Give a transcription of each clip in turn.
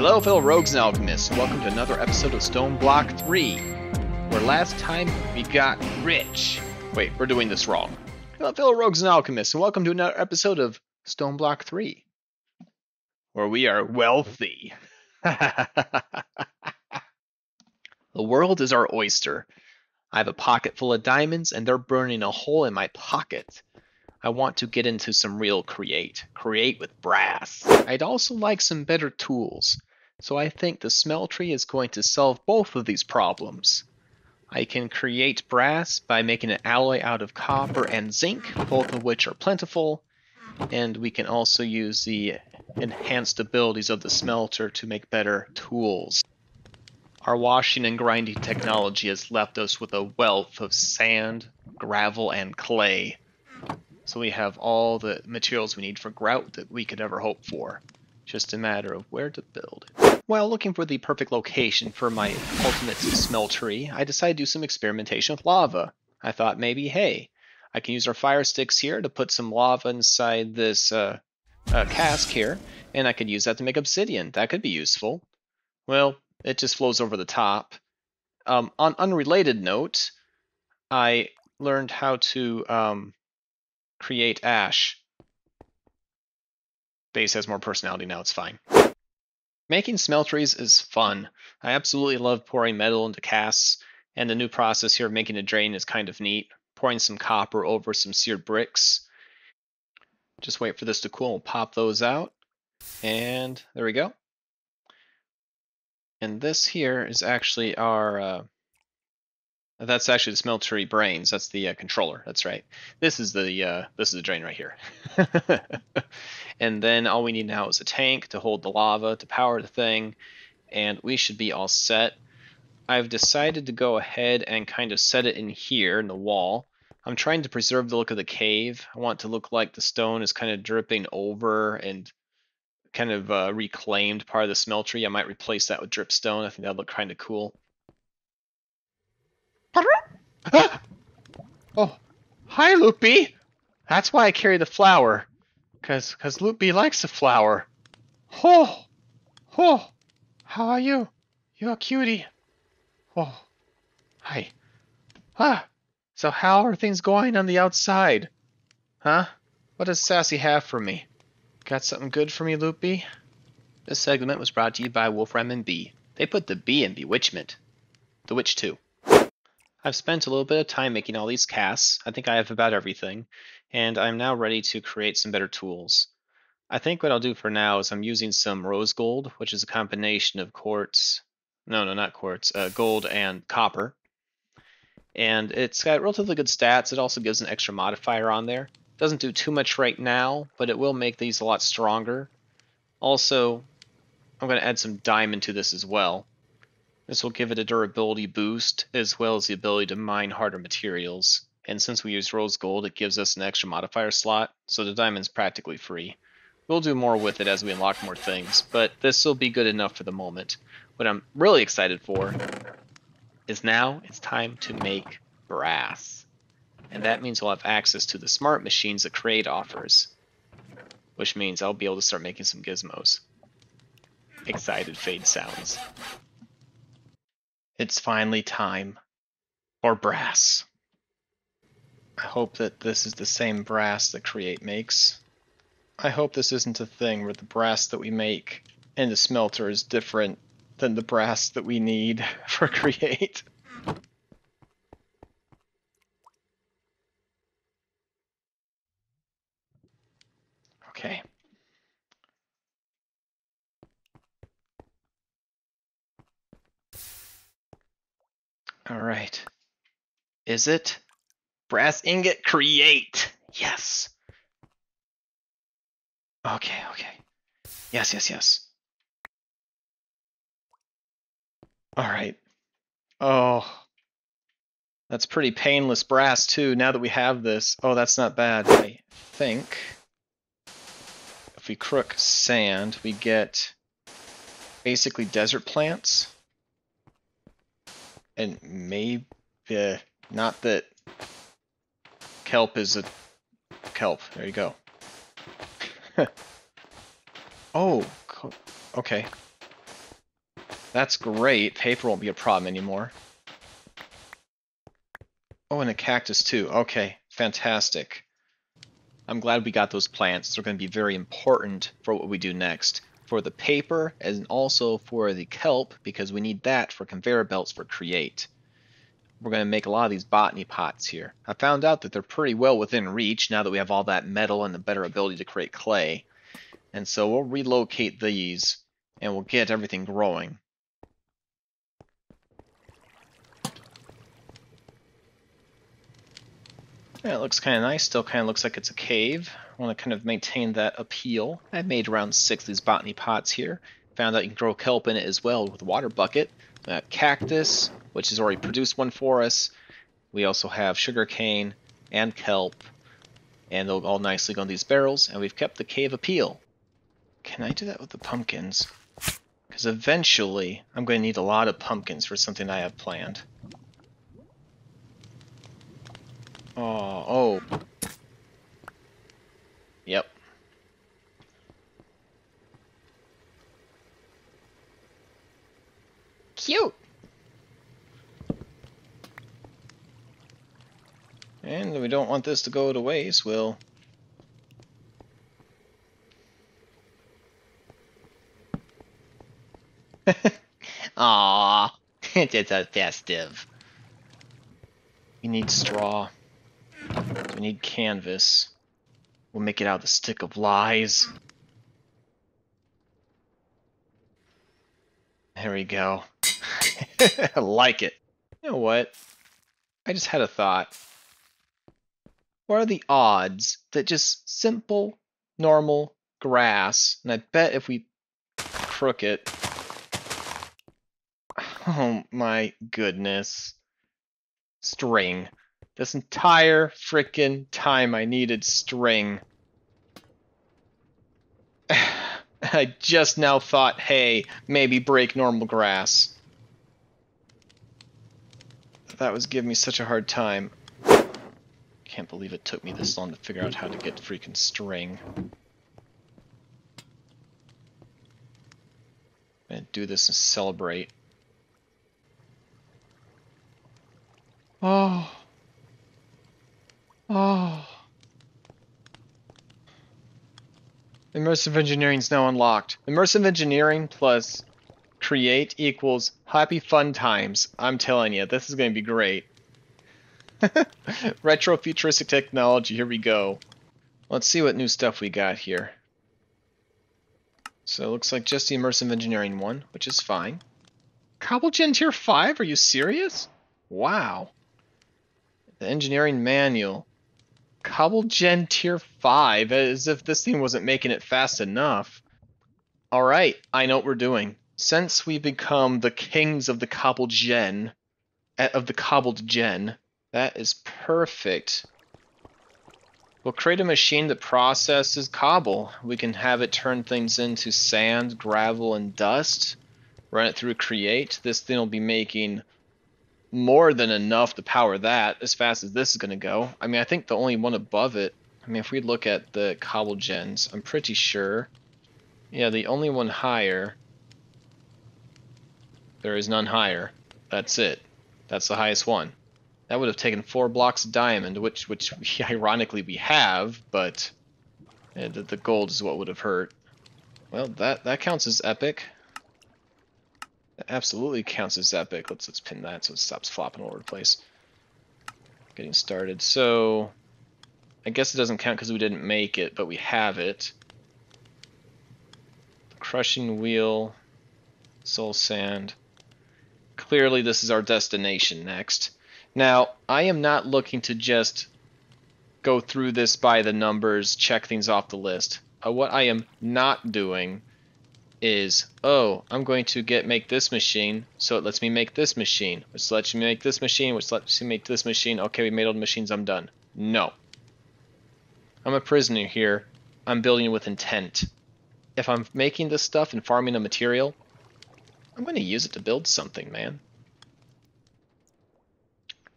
Hello fellow rogues and alchemists, and welcome to another episode of Stoneblock 3, where last time we got rich. Wait, we're doing this wrong. Hello fellow rogues and alchemists, and welcome to another episode of Stoneblock 3, where we are wealthy. The world is our oyster. I have a pocket full of diamonds, and they're burning a hole in my pocket. I want to get into some real create with brass. I'd also like some better tools, so I think the smeltery is going to solve both of these problems. I can create brass by making an alloy out of copper and zinc, both of which are plentiful, and we can also use the enhanced abilities of the smelter to make better tools. Our washing and grinding technology has left us with a wealth of sand, gravel, and clay. So we have all the materials we need for grout that we could ever hope for. Just a matter of where to build it. While looking for the perfect location for my ultimate smeltery, I decided to do some experimentation with lava. I thought maybe, hey, I can use our fire sticks here to put some lava inside this cask here, and I could use that to make obsidian. That could be useful. Well, it just flows over the top. On unrelated note, I learned how to create ash. Base has more personality now, it's fine. Making smelteries is fun. I absolutely love pouring metal into casts, and the new process here of making a drain is kind of neat. Pouring some copper over some seared bricks. Just wait for this to cool, we'll pop those out. And there we go. And this here is actually our that's actually the smeltery brains. That's the controller. That's right. This is the drain right here. And then all we need now is a tank to hold the lava to power the thing, and we should be all set. I've decided to go ahead and kind of set it in here in the wall. I'm trying to preserve the look of the cave. I want it to look like the stone is kind of dripping over and kind of reclaimed part of the smeltery. I might replace that with dripstone. I think that'd look kind of cool. Oh, hi, Loopy. That's why I carry the flower, cause Loopy likes the flower. Oh, how are you? You're a cutie. Oh, hi. So how are things going on the outside? Huh? What does Sassy have for me? Got something good for me, Loopy? This segment was brought to you by Wolfram and Bee. They put the B in bewitchment. The witch too. I've spent a little bit of time making all these casts. I think I have about everything, and I'm now ready to create some better tools. I think what I'll do for now is I'm using some rose gold, which is a combination of quartz, not quartz, gold and copper. And it's got relatively good stats. It also gives an extra modifier on there. Doesn't do too much right now, but it will make these a lot stronger. Also, I'm going to add some diamond to this as well. This will give it a durability boost, as well as the ability to mine harder materials. And since we use rose gold, it gives us an extra modifier slot, so the diamond's practically free. We'll do more with it as we unlock more things, but this will be good enough for the moment. What I'm really excited for is now it's time to make brass. And that means we'll have access to the smart machines that Create offers, which means I'll be able to start making some gizmos. Excited fade sounds. It's finally time for brass. I hope that this is the same brass that Create makes. I hope this isn't a thing where the brass that we make in the smelter is different than the brass that we need for Create. Okay. Alright. Is it? Brass ingot create! Yes! Okay. Yes. Alright. Oh. That's pretty painless brass too, now that we have this. Oh, that's not bad. I think if we crook sand, we get basically desert plants. And maybe, not that kelp is a kelp. There you go. Oh, okay. That's great. Paper won't be a problem anymore. Oh, and a cactus too. Okay, fantastic. I'm glad we got those plants. They're going to be very important for what we do next. For the paper, and also for the kelp, because we need that for conveyor belts for create. We're going to make a lot of these botany pots here. I found out that they're pretty well within reach now that we have all that metal and the better ability to create clay. And so we'll relocate these, and we'll get everything growing. Yeah, it looks kind of nice. Still kind of looks like it's a cave. I want to kind of maintain that appeal. I've made around 6 of these botany pots here. Found out you can grow kelp in it as well with a water bucket. Cactus, which has already produced one for us. We also have sugarcane and kelp, and they'll all nicely go in these barrels, and we've kept the cave appeal. Can I do that with the pumpkins? Because eventually I'm going to need a lot of pumpkins for something I have planned. Oh. Yep. Cute! And we don't want this to go to waste, we'll... Aww, it's a festive. We need straw. We need canvas. We'll make it out of the stick of lies. There we go. I like it. You know what? I just had a thought. What are the odds that just simple, normal grass, and I bet if we crook it... Oh my goodness. String. This entire frickin' time I needed string. I just now thought, hey, maybe break normal grass. That was giving me such a hard time. Can't believe it took me this long to figure out how to get freaking string. I'm gonna do this and celebrate. Oh. Oh. Immersive engineering is now unlocked. Immersive engineering plus create equals happy fun times. I'm telling you, this is going to be great. Retro futuristic technology, here we go. Let's see what new stuff we got here. So it looks like just the immersive engineering one, which is fine. Cobblegen tier 5? Are you serious? Wow. The engineering manual. Cobblegen tier 5, as if this thing wasn't making it fast enough. Alright, I know what we're doing. Since we become the kings of the Cobblegen, of the cobbled gen, that is perfect. We'll create a machine that processes cobble. We can have it turn things into sand, gravel, and dust. Run it through create. This thing will be making more than enough to power that as fast as this is going to go. I mean, I think the only one above it, I mean, if we look at the cobble gens, I'm pretty sure. Yeah, the only one higher, there is none higher. That's it. That's the highest one. That would have taken 4 blocks of diamond, which ironically we have, but the gold is what would have hurt. Well, that counts as epic. That absolutely counts as epic. Let's pin that so it stops flopping all over the place. Getting started. So I guess it doesn't count because we didn't make it, but we have it. The crushing wheel, soul sand. Clearly this is our destination next. Now, I am not looking to just go through this by the numbers, check things off the list. What I am not doing is, oh, I'm going to make this machine, so it lets me make this machine, which lets me make this machine, which lets me make this machine. Okay, we made all the machines, I'm done. No. I'm a prisoner here. I'm building with intent. If I'm making this stuff and farming a material, I'm going to use it to build something, man.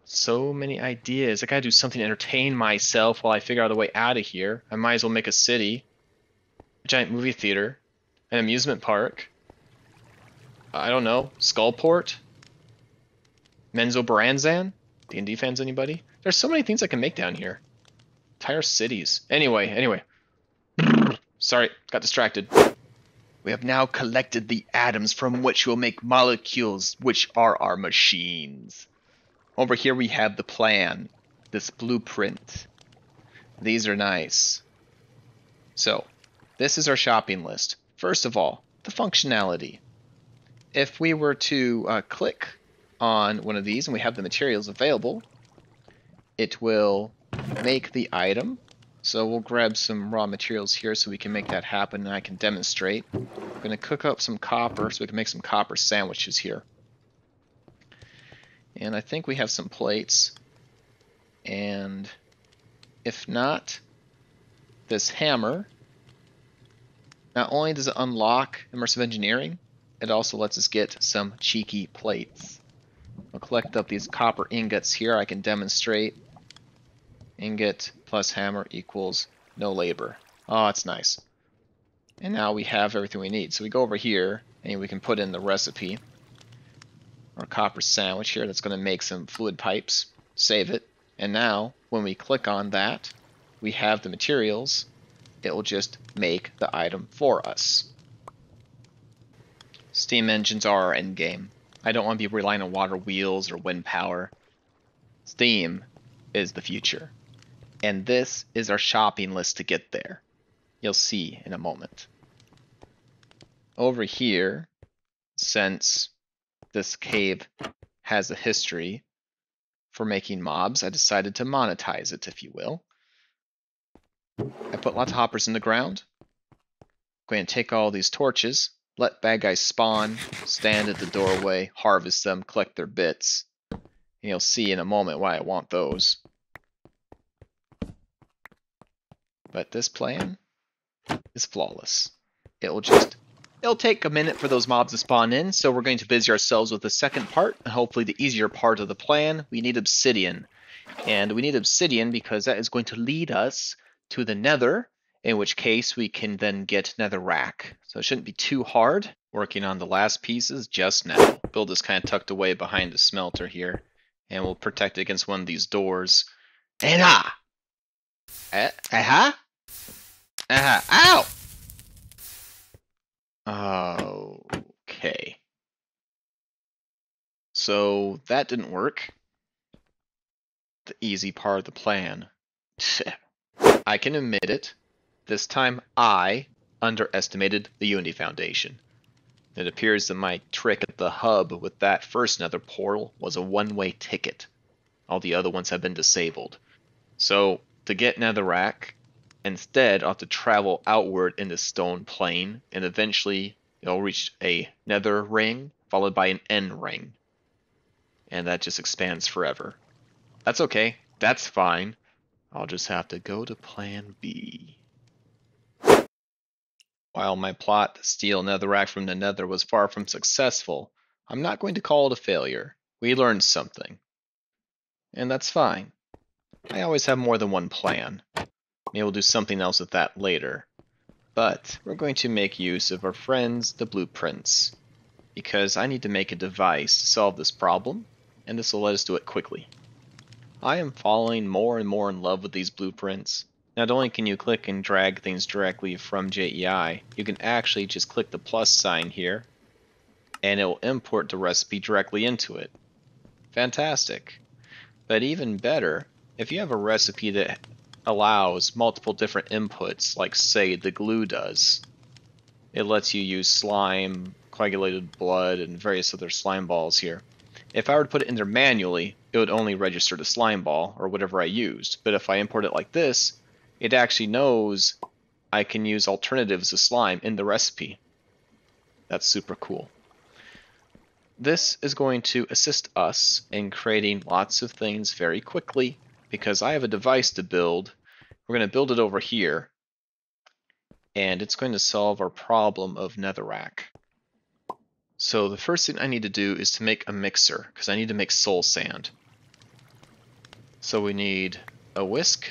So many ideas. I gotta do something to entertain myself while I figure out a way out of here. I might as well make a city, a giant movie theater, an amusement park. I don't know, Skullport? Menzo Baranzan? D&D fans, anybody? There's so many things I can make down here. Entire cities. Anyway. Sorry, got distracted. We have now collected the atoms from which we'll make molecules, which are our machines. Over here we have the plan, this blueprint. These are nice. So, this is our shopping list. First of all, the functionality. If we were to click on one of these and we have the materials available, it will make the item. So we'll grab some raw materials here so we can make that happen and I can demonstrate. I'm going to cook up some copper so we can make some copper sandwiches here. And I think we have some plates. And if not, this hammer, not only does it unlock immersive engineering, it also lets us get some cheeky plates. I'll collect up these copper ingots here. I can demonstrate. Ingot plus hammer equals no labor. Oh, that's nice. And now we have everything we need. So we go over here and we can put in the recipe. Our copper sandwich here that's going to make some fluid pipes. Save it. And now when we click on that, we have the materials. It will just make the item for us. Steam engines are our end game. I don't want to be relying on water wheels or wind power. Steam is the future. And this is our shopping list to get there. You'll see in a moment. Over here, since this cave has a history for making mobs, I decided to monetize it, if you will. I put lots of hoppers in the ground. I'm going to take all these torches, let bad guys spawn, stand at the doorway, harvest them, collect their bits. And you'll see in a moment why I want those. But this plan is flawless. It'll take a minute for those mobs to spawn in, so we're going to busy ourselves with the second part, and hopefully the easier part of the plan. We need obsidian. And we need obsidian because that is going to lead us to the nether, in which case we can then get netherrack. So it shouldn't be too hard. Working on the last pieces just now. Build is kind of tucked away behind the smelter here, and we'll protect it against one of these doors. And Ow! Okay. So that didn't work. The easy part of the plan. I can admit it. This time I underestimated the Unity Foundation. It appears that my trick at the hub with that first nether portal was a one-way ticket. All the other ones have been disabled. So to get netherrack, instead, I'll have to travel outward in the stone plane, and eventually it'll reach a nether ring, followed by an end ring. And that just expands forever. That's okay. That's fine. I'll just have to go to plan B. While my plot to steal netherrack from the nether was far from successful, I'm not going to call it a failure. We learned something. And that's fine. I always have more than one plan. Maybe we'll do something else with that later. But we're going to make use of our friends, the blueprints, because I need to make a device to solve this problem, and this will let us do it quickly. I am falling more and more in love with these blueprints. Not only can you click and drag things directly from JEI, you can actually just click the plus sign here, and it will import the recipe directly into it. Fantastic. But even better, if you have a recipe that allows multiple different inputs, like say the glue does. It lets you use slime, coagulated blood, and various other slime balls here. If I were to put it in there manually, it would only register the slime ball, or whatever I used. But if I import it like this, it actually knows I can use alternatives to slime in the recipe. That's super cool. This is going to assist us in creating lots of things very quickly, because I have a device to build. We're going to build it over here, and it's going to solve our problem of netherrack. So the first thing I need to do is to make a mixer, because I need to make soul sand. So we need a whisk,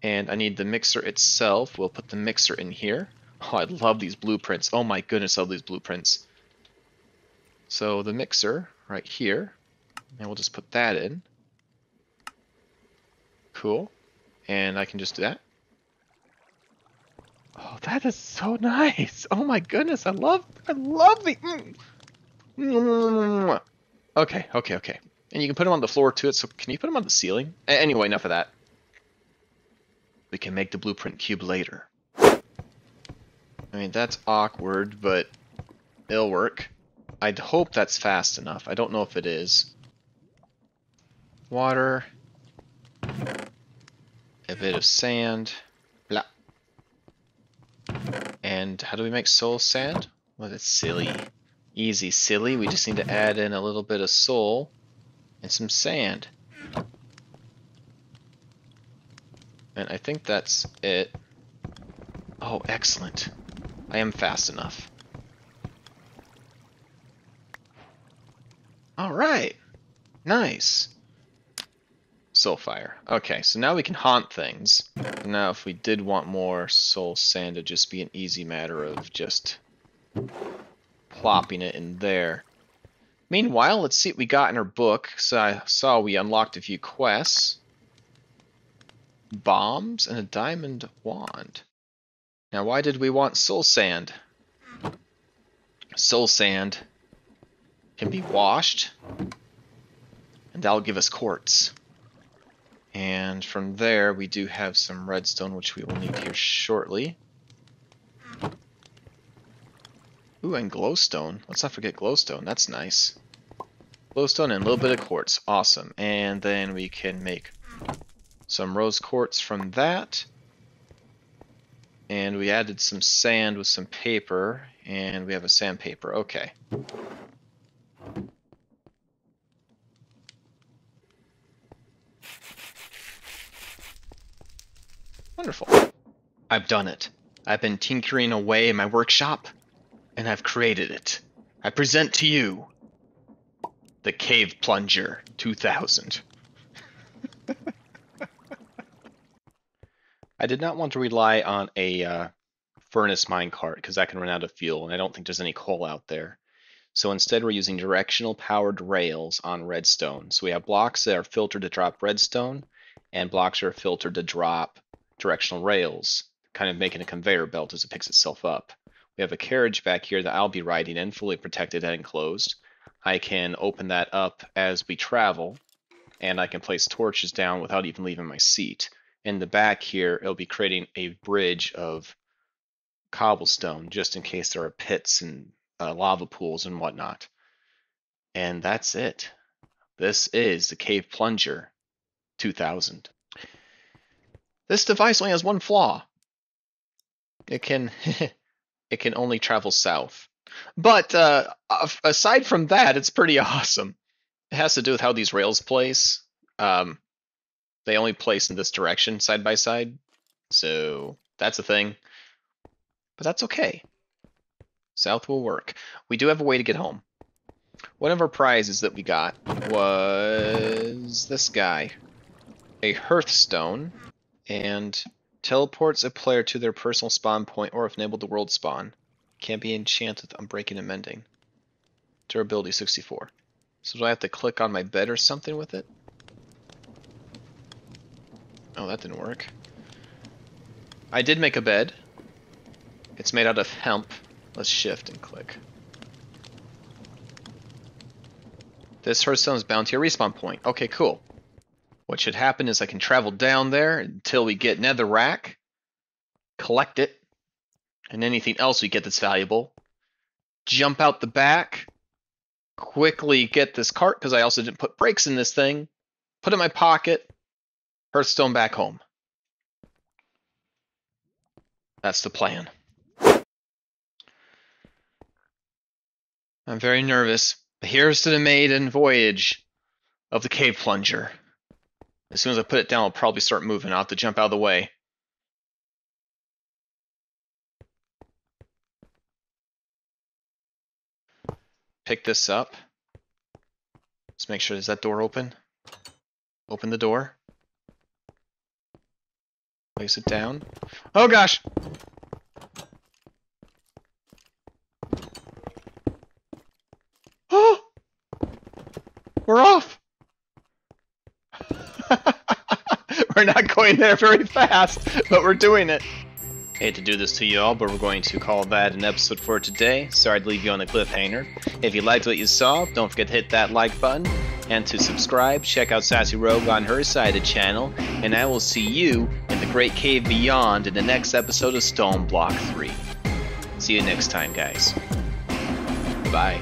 and I need the mixer itself. We'll put the mixer in here. Oh, I love these blueprints. Oh my goodness, I love these blueprints. So the mixer right here, and we'll just put that in. Cool. And I can just do that. Oh, that is so nice. Oh my goodness, I love the. Okay. And you can put them on the floor too. So can you put them on the ceiling? Anyway, enough of that. We can make the blueprint cube later. I mean, that's awkward, but it'll work. I'd hope that's fast enough. I don't know if it is. Water. A bit of sand. Blah. And how do we make soul sand? Well, that's silly. Easy, silly. We just need to add in a little bit of soul and some sand. And I think that's it. Oh, excellent. I am fast enough. Alright. Nice. Soulfire. Okay, so now we can haunt things. Now if we did want more soul sand, it'd just be an easy matter of just plopping it in there. Meanwhile, let's see what we got in our book. So I saw we unlocked a few quests. Bombs and a diamond wand. Now why did we want soul sand? Soul sand can be washed, and that'll give us quartz. And from there we do have some redstone, which we will need here shortly. Ooh, and glowstone. Let's not forget glowstone. That's nice. Glowstone and a little bit of quartz. Awesome. And then we can make some rose quartz from that. And we added some sand with some paper. And we have a sandpaper. Okay. Wonderful. I've done it. I've been tinkering away in my workshop, and I've created it. I present to you the Cave Plunger 2000. I did not want to rely on a furnace minecart because that can run out of fuel, and I don't think there's any coal out there. So instead we're using directional powered rails on redstone. So we have blocks that are filtered to drop redstone, and blocks that are filtered to drop directional rails, kind of making a conveyor belt as it picks itself up. We have a carriage back here that I'll be riding in, fully protected and enclosed. I can open that up as we travel, and I can place torches down without even leaving my seat. In the back here, it'll be creating a bridge of cobblestone, just in case there are pits and lava pools and whatnot. And that's it. This is the Cave Plunger 2000. This device only has one flaw. It can it can only travel south. But aside from that, it's pretty awesome. It has to do with how these rails place. They only place in this direction, side by side. So that's a thing. But that's okay. South will work. We do have a way to get home. One of our prizes that we got was this guy. A Hearthstone. And teleports a player to their personal spawn point or if enabled the world spawn. Can't be enchanted on breaking and mending. Durability 64. So do I have to click on my bed or something with it? Oh, that didn't work. I did make a bed. It's made out of hemp. Let's shift and click. This Hearthstone is bound to your respawn point. Okay, cool. What should happen is I can travel down there until we get netherrack, collect it, and anything else we get that's valuable. Jump out the back, quickly get this cart, because I also didn't put brakes in this thing, put it in my pocket, Hearthstone back home. That's the plan. I'm very nervous. But here's to the maiden voyage of the Cave Plunger. As soon as I put it down, I'll probably start moving. I'll have to jump out of the way. Pick this up. Let's make sure, is that door open? Open the door. Place it down. Oh gosh! We're not going there very fast, but we're doing it. Hate to do this to you all, but we're going to call that an episode for today. Sorry to leave you on a cliffhanger. If you liked what you saw, don't forget to hit that like button and to subscribe. Check out Sassy Rogue on her side of the channel, and I will see you in the Great Cave Beyond in the next episode of Stoneblock 3. See you next time, guys. Bye.